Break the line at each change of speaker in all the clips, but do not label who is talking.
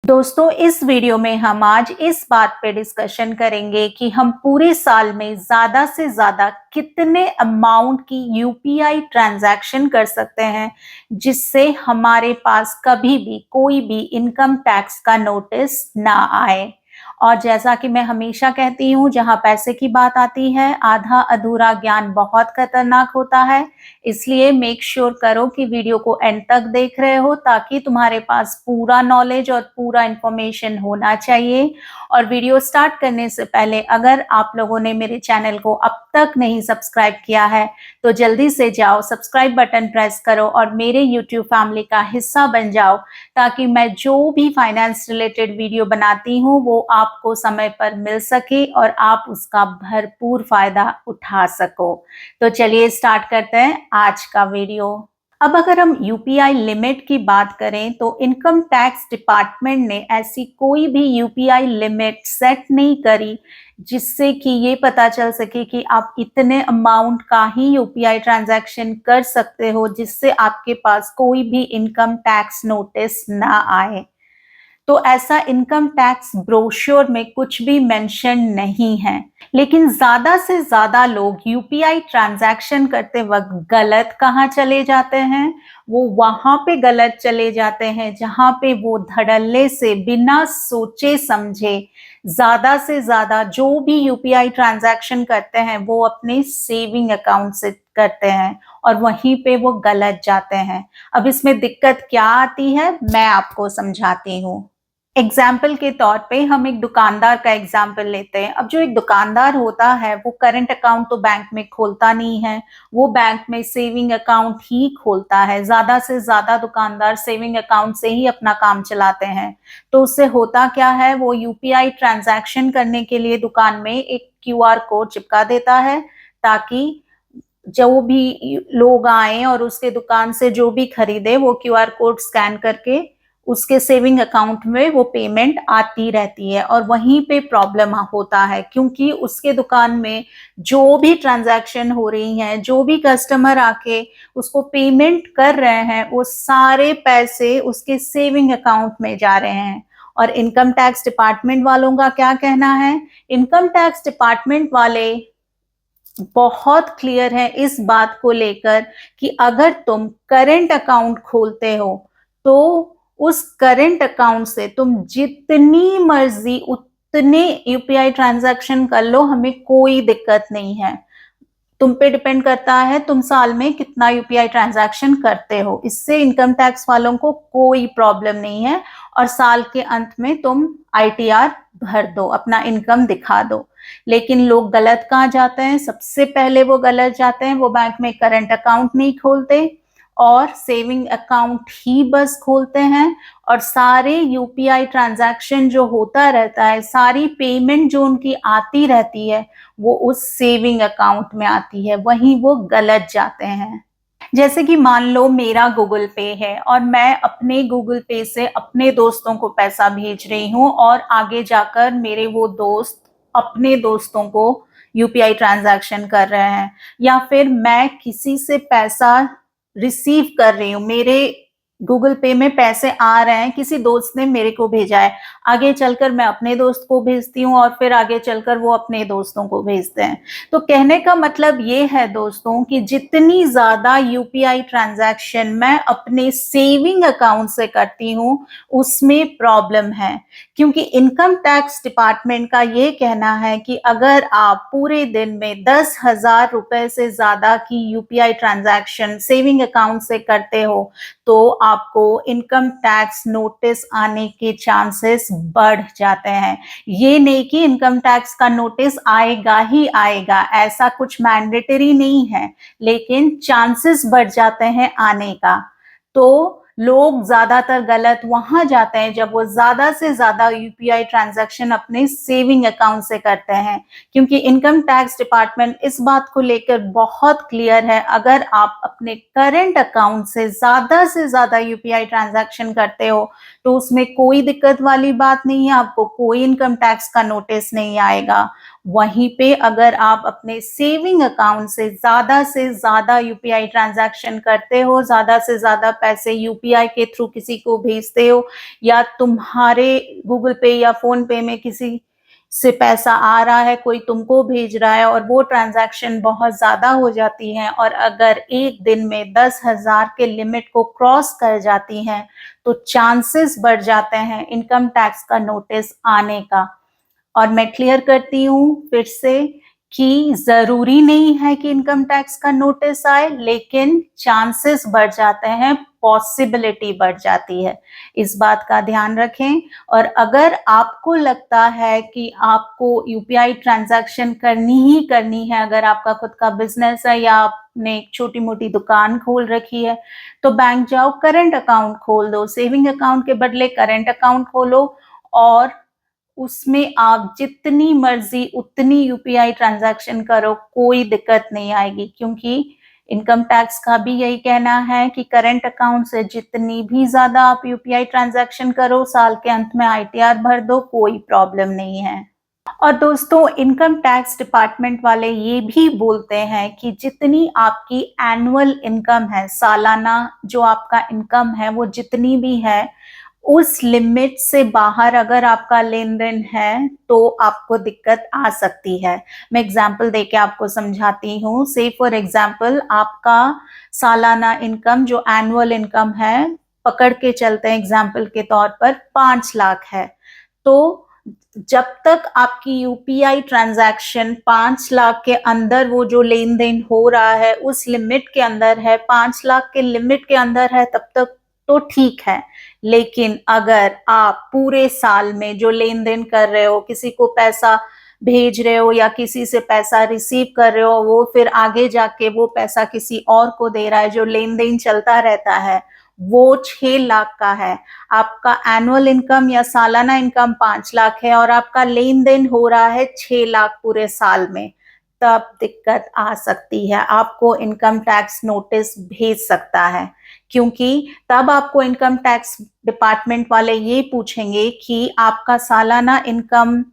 दोस्तों, इस वीडियो में हम आज इस बात पे डिस्कशन करेंगे कि हम पूरे साल में ज़्यादा से ज़्यादा कितने अमाउंट की यूपीआई ट्रांजैक्शन कर सकते हैं, जिससे हमारे पास कभी भी कोई भी इनकम टैक्स का नोटिस ना आए। और जैसा कि मैं हमेशा कहती हूँ, जहाँ पैसे की बात आती है, आधा अधूरा ज्ञान बहुत खतरनाक होता है। इसलिए मेक श्योर करो कि वीडियो को एंड तक देख रहे हो, ताकि तुम्हारे पास पूरा नॉलेज और पूरा इंफॉर्मेशन होना चाहिए। और वीडियो स्टार्ट करने से पहले अगर आप लोगों ने मेरे चैनल को अब तक नहीं सब्सक्राइब किया है, तो जल्दी से जाओ, सब्सक्राइब बटन प्रेस करो और मेरे यूट्यूब फैमिली का हिस्सा बन जाओ, ताकि मैं जो भी फाइनेंस रिलेटेड वीडियो बनाती हूँ वो आपको समय पर मिल सके और आप उसका भरपूर फायदा उठा सको। तो चलिए स्टार्ट करते हैं आज का वीडियो। अब अगर हम यूपीआई लिमिट की बात करें, तो इनकम टैक्स डिपार्टमेंट ने ऐसी कोई भी यूपीआई लिमिट सेट नहीं करी जिससे कि ये पता चल सके कि आप इतने अमाउंट का ही यूपीआई ट्रांजैक्शन कर सकते हो जिससे आपके पास कोई भी इनकम टैक्स नोटिस ना आए। तो ऐसा इनकम टैक्स ब्रोशर में कुछ भी मेंशन नहीं है। लेकिन ज्यादा से ज्यादा लोग यूपीआई ट्रांजैक्शन करते वक्त गलत कहाँ चले जाते हैं? वो वहां पे गलत चले जाते हैं जहां पे वो धड़ल्ले से बिना सोचे समझे ज्यादा से ज्यादा जो भी यूपीआई ट्रांजैक्शन करते हैं वो अपने सेविंग अकाउंट से करते हैं, और वहीं पे वो गलत जाते हैं। अब इसमें दिक्कत क्या आती है, मैं आपको समझाती हूँ। एग्जाम्पल के तौर पे हम एक दुकानदार का एग्जाम्पल लेते हैं। अब जो एक दुकानदार होता है वो करंट अकाउंट तो बैंक में खोलता नहीं है, वो बैंक में सेविंग अकाउंट ही खोलता है। ज्यादा से ज्यादा दुकानदार सेविंग अकाउंट से ही अपना काम चलाते हैं। तो उससे होता क्या है, वो यूपीआई ट्रांजैक्शन करने के लिए दुकान में एक क्यूआर कोड चिपका देता है, ताकि जो भी लोग आए और उसके दुकान से जो भी खरीदे वो क्यूआर कोड स्कैन करके उसके सेविंग अकाउंट में वो पेमेंट आती रहती है। और वहीं पे प्रॉब्लम होता है, क्योंकि उसके दुकान में जो भी ट्रांजैक्शन हो रही हैं, जो भी कस्टमर आके उसको पेमेंट कर रहे हैं, वो सारे पैसे उसके सेविंग अकाउंट में जा रहे हैं। और इनकम टैक्स डिपार्टमेंट वालों का क्या कहना है? इनकम टैक्स डिपार्टमेंट वाले बहुत क्लियर है इस बात को लेकर कि अगर तुम करेंट अकाउंट खोलते हो, तो उस करेंट अकाउंट से तुम जितनी मर्जी उतने यूपीआई ट्रांजैक्शन कर लो, हमें कोई दिक्कत नहीं है। तुम पे डिपेंड करता है तुम साल में कितना यूपीआई ट्रांजैक्शन करते हो। इससे इनकम टैक्स वालों को कोई प्रॉब्लम नहीं है, और साल के अंत में तुम आईटीआर भर दो, अपना इनकम दिखा दो। लेकिन लोग गलत कहाँ जाते हैं? सबसे पहले वो गलत जाते हैं, वो बैंक में करंट अकाउंट नहीं खोलते और सेविंग अकाउंट ही बस खोलते हैं। और सारे यूपीआई ट्रांजैक्शन जो होता रहता है, सारी पेमेंट जो उनकी आती रहती है, वो उस सेविंग अकाउंट में आती है, वहीं वो गलत जाते हैं। जैसे कि मान लो मेरा गूगल पे है और मैं अपने गूगल पे से अपने दोस्तों को पैसा भेज रही हूँ, और आगे जाकर मेरे वो दोस्त अपने दोस्तों को यूपीआई ट्रांजैक्शन कर रहे हैं, या फिर मैं किसी से पैसा रिसीव कर रही हूँ, मेरे गूगल पे में पैसे आ रहे हैं, किसी दोस्त ने मेरे को भेजा है, आगे चलकर मैं अपने दोस्त को भेजती हूँ और फिर आगे चलकर वो अपने दोस्तों को भेजते हैं। तो कहने का मतलब ये है दोस्तों कि जितनी ज्यादा यूपीआई ट्रांजैक्शन मैं अपने सेविंग अकाउंट से करती हूँ, उसमें प्रॉब्लम है। क्योंकि इनकम टैक्स डिपार्टमेंट का ये कहना है कि अगर आप पूरे दिन में 10,000 रुपए से ज्यादा की यूपीआई ट्रांजैक्शन सेविंग अकाउंट से करते हो, तो आपको इनकम टैक्स नोटिस आने के चांसेस बढ़ जाते हैं। ये नहीं कि इनकम टैक्स का नोटिस आएगा ही आएगा, ऐसा कुछ मैंडेटरी नहीं है, लेकिन चांसेस बढ़ जाते हैं आने का। तो लोग ज्यादातर गलत वहां जाते हैं जब वो ज्यादा से ज्यादा यूपीआई ट्रांजैक्शन अपने सेविंग अकाउंट से करते हैं। क्योंकि इनकम टैक्स डिपार्टमेंट इस बात को लेकर बहुत क्लियर है, अगर आप अपने करंट अकाउंट से ज्यादा यूपीआई ट्रांजैक्शन करते हो, तो उसमें कोई दिक्कत वाली बात नहीं है, आपको कोई इनकम टैक्स का नोटिस नहीं आएगा। वहीं पे अगर आप अपने सेविंग अकाउंट से ज़्यादा यूपीआई ट्रांजैक्शन करते हो, ज़्यादा से ज़्यादा पैसे यूपीआई के थ्रू किसी को भेजते हो, या तुम्हारे गूगल पे या फ़ोन पे में किसी से पैसा आ रहा है, कोई तुमको भेज रहा है और वो ट्रांजैक्शन बहुत ज़्यादा हो जाती हैं और अगर एक दिन में 10,000 के लिमिट को क्रॉस कर जाती हैं, तो चांसेस बढ़ जाते हैं इनकम टैक्स का नोटिस आने का। और मैं क्लियर करती हूँ फिर से कि ज़रूरी नहीं है कि इनकम टैक्स का नोटिस आए, लेकिन चांसेस बढ़ जाते हैं, पॉसिबिलिटी बढ़ जाती है। इस बात का ध्यान रखें। और अगर आपको लगता है कि आपको यूपीआई ट्रांजैक्शन करनी ही करनी है, अगर आपका खुद का बिजनेस है या आपने एक छोटी-मोटी दुकान खोल रखी है, तो बैंक जाओ, करंट अकाउंट खोल दो, सेविंग अकाउंट के बदले करंट अकाउंट खोलो और उसमें आप जितनी मर्जी उतनी यूपीआई ट्रांजैक्शन करो, कोई दिक्कत नहीं आएगी, क्योंकि इनकम टैक्स का भी यही कहना है कि करंट अकाउंट से जितनी भी ज्यादा आप यूपीआई ट्रांजैक्शन करो, साल के अंत में आईटीआर भर दो, कोई प्रॉब्लम नहीं है। और दोस्तों, इनकम टैक्स डिपार्टमेंट वाले ये भी बोलते हैं कि जितनी आपकी एनुअल इनकम है, सालाना जो आपका इनकम है, वो जितनी भी है, उस लिमिट से बाहर अगर आपका लेन देन है तो आपको दिक्कत आ सकती है। मैं एग्जांपल देके आपको समझाती हूँ। से फॉर एग्जांपल, आपका सालाना इनकम जो एनुअल इनकम है, पकड़ के चलते हैं एग्जांपल के तौर पर 5 लाख है, तो जब तक आपकी यूपीआई ट्रांजैक्शन 5 लाख के अंदर, वो जो लेन देन हो रहा है उस लिमिट के अंदर है, 5 लाख के लिमिट के अंदर है, तब तक तो ठीक है। लेकिन अगर आप पूरे साल में जो लेन देन कर रहे हो, किसी को पैसा भेज रहे हो या किसी से पैसा रिसीव कर रहे हो, वो फिर आगे जाके वो पैसा किसी और को दे रहा है, जो लेन देन चलता रहता है, वो 6 लाख का है, आपका एनुअल इनकम या सालाना इनकम 5 लाख है और आपका लेन देन हो रहा है 6 लाख पूरे साल में, तब दिक्कत आ सकती है, आपको इनकम टैक्स नोटिस भेज सकता है। क्योंकि तब आपको इनकम टैक्स डिपार्टमेंट वाले ये पूछेंगे कि आपका सालाना इनकम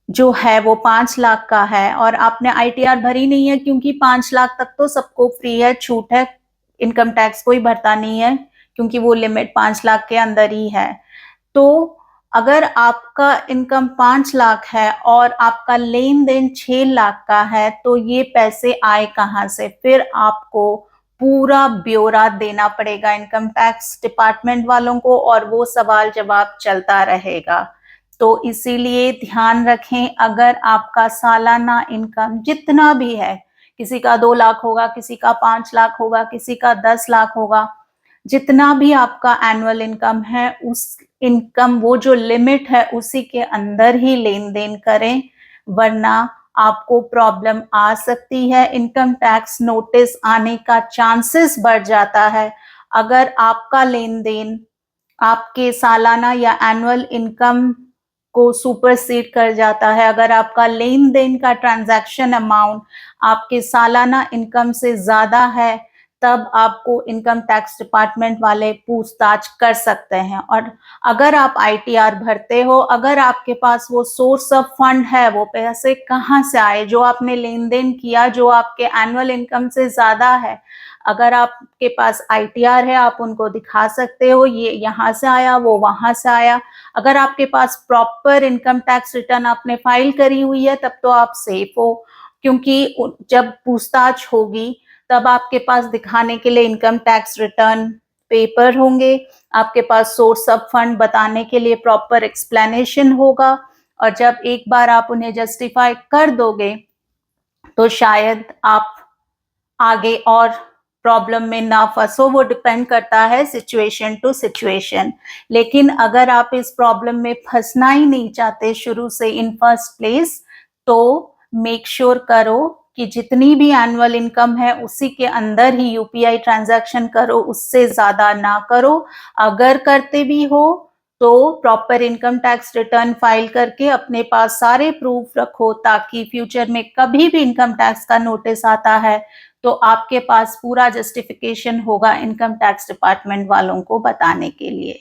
जो है वो 5 लाख का है और आपने आईटीआर भरी नहीं है, क्योंकि 5 लाख तक तो सबको फ्री है, छूट है, इनकम टैक्स कोई भरता नहीं है, क्योंकि वो लिमिट 5 लाख के अंदर ही है। तो अगर आपका इनकम 5 लाख है और आपका लेन देन 6 लाख का है, तो ये पैसे आए कहाँ से? फिर आपको पूरा ब्यौरा देना पड़ेगा इनकम टैक्स डिपार्टमेंट वालों को और वो सवाल जवाब चलता रहेगा। तो इसीलिए ध्यान रखें, अगर आपका सालाना इनकम जितना भी है, किसी का 2 लाख होगा, किसी का 5 लाख होगा, किसी का 10 लाख होगा, जितना भी आपका एनुअल इनकम है, उस इनकम, वो जो लिमिट है उसी के अंदर ही लेन देन करें, वरना आपको प्रॉब्लम आ सकती है, इनकम टैक्स नोटिस आने का चांसेस बढ़ जाता है। अगर आपका लेन देन आपके सालाना या एनुअल इनकम को सुपरसीड कर जाता है, अगर आपका लेन देन का ट्रांजैक्शन अमाउंट आपके सालाना इनकम से ज्यादा है, तब आपको इनकम टैक्स डिपार्टमेंट वाले पूछताछ कर सकते हैं। और अगर आप आईटीआर भरते हो, अगर आपके पास वो सोर्स ऑफ फंड है, वो पैसे कहाँ से आए, जो आपने लेन देन किया, जो आपके एनुअल इनकम से ज्यादा है, अगर आपके पास आईटीआर है, आप उनको दिखा सकते हो, ये यहाँ से आया, वो वहां से आया। अगर आपके पास प्रॉपर इनकम टैक्स रिटर्न आपने फाइल करी हुई है, तब तो आप सेफ हो, क्योंकि जब पूछताछ होगी तब आपके पास दिखाने के लिए इनकम टैक्स रिटर्न पेपर होंगे, आपके पास सोर्स ऑफ फंड बताने के लिए प्रॉपर एक्सप्लेनेशन होगा, और जब एक बार आप उन्हें जस्टिफाई कर दोगे, तो शायद आप आगे और प्रॉब्लम में ना फंसो। वो डिपेंड करता है सिचुएशन टू सिचुएशन। लेकिन अगर आप इस प्रॉब्लम में फंसना ही नहीं चाहते शुरू से इन फर्स्ट प्लेस, तो मेक श्योर करो कि जितनी भी एनुअल इनकम है उसी के अंदर ही यूपीआई ट्रांजैक्शन करो, उससे ज्यादा ना करो। अगर करते भी हो तो proper income tax return file करके अपने पास सारे प्रूफ रखो, ताकि फ्यूचर में कभी भी इनकम टैक्स का नोटिस आता है तो आपके पास पूरा जस्टिफिकेशन होगा इनकम टैक्स डिपार्टमेंट वालों को बताने के लिए।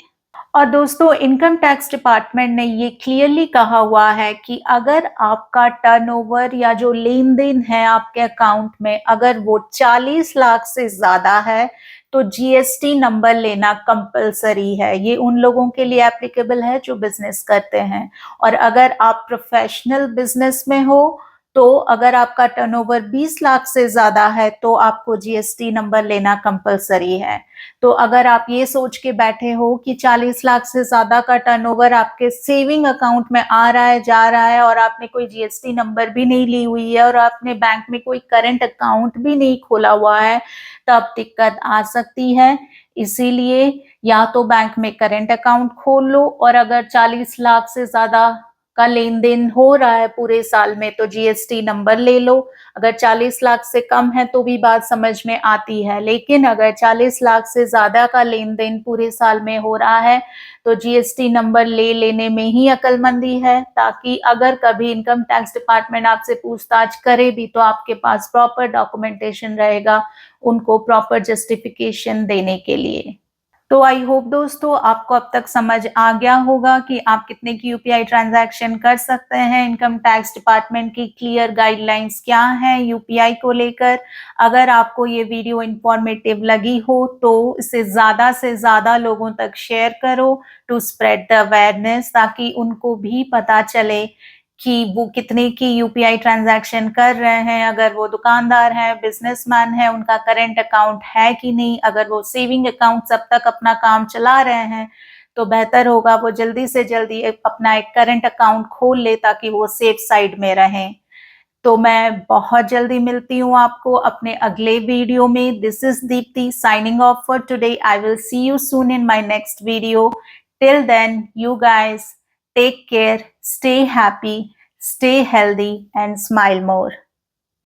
और दोस्तों इनकम टैक्स डिपार्टमेंट ने ये क्लियरली कहा हुआ है कि अगर आपका टर्नओवर या जो लेन देन है आपके अकाउंट में अगर वो 40 लाख से ज्यादा है तो जीएसटी नंबर लेना कंपलसरी है। ये उन लोगों के लिए एप्लीकेबल है जो बिजनेस करते हैं। और अगर आप प्रोफेशनल बिजनेस में हो तो अगर आपका टर्नओवर 20 लाख से ज्यादा है तो आपको जीएसटी नंबर लेना कंपलसरी है। तो अगर आप ये सोच के बैठे हो कि 40 लाख से ज्यादा का टर्नओवर आपके सेविंग अकाउंट में आ रहा है जा रहा है और आपने कोई जीएसटी नंबर भी नहीं ली हुई है और आपने बैंक में कोई करंट अकाउंट भी नहीं खोला हुआ है, तब दिक्कत आ सकती है। इसीलिए या तो बैंक में करंट अकाउंट खोल लो और अगर 40 लाख से ज्यादा का लेन देन हो रहा है पूरे साल में तो जीएसटी नंबर ले लो। अगर 40 लाख से कम है तो भी बात समझ में आती है, लेकिन अगर 40 लाख से ज्यादा का लेन देन पूरे साल में हो रहा है तो जीएसटी नंबर ले लेने में ही अक्लमंदी है, ताकि अगर कभी इनकम टैक्स डिपार्टमेंट आपसे पूछताछ करे भी तो आपके पास प्रॉपर डॉक्यूमेंटेशन रहेगा उनको प्रॉपर जस्टिफिकेशन देने के लिए। तो आई होप दोस्तों आपको अब तक समझ आ गया होगा कि आप कितने की यूपीआई ट्रांजैक्शन कर सकते हैं। इनकम टैक्स डिपार्टमेंट की क्लियर गाइडलाइंस क्या है यूपीआई को लेकर। अगर आपको ये वीडियो इंफॉर्मेटिव लगी हो तो इसे ज्यादा से ज्यादा लोगों तक शेयर करो टू स्प्रेड द अवेयरनेस, ताकि उनको भी पता चले कि वो कितने की यूपीआई ट्रांजैक्शन कर रहे हैं। अगर वो दुकानदार है, बिजनेसमैन है, उनका करंट अकाउंट है कि नहीं, अगर वो सेविंग अकाउंट सब तक अपना काम चला रहे हैं तो बेहतर होगा वो जल्दी से जल्दी अपना एक करंट अकाउंट खोल ले ताकि वो सेफ साइड में रहें। तो मैं बहुत जल्दी मिलती हूँ आपको अपने अगले वीडियो में। This is Deepti signing off for today. I will see you soon in my next video. Till then you guys take care, stay happy, stay healthy and smile more.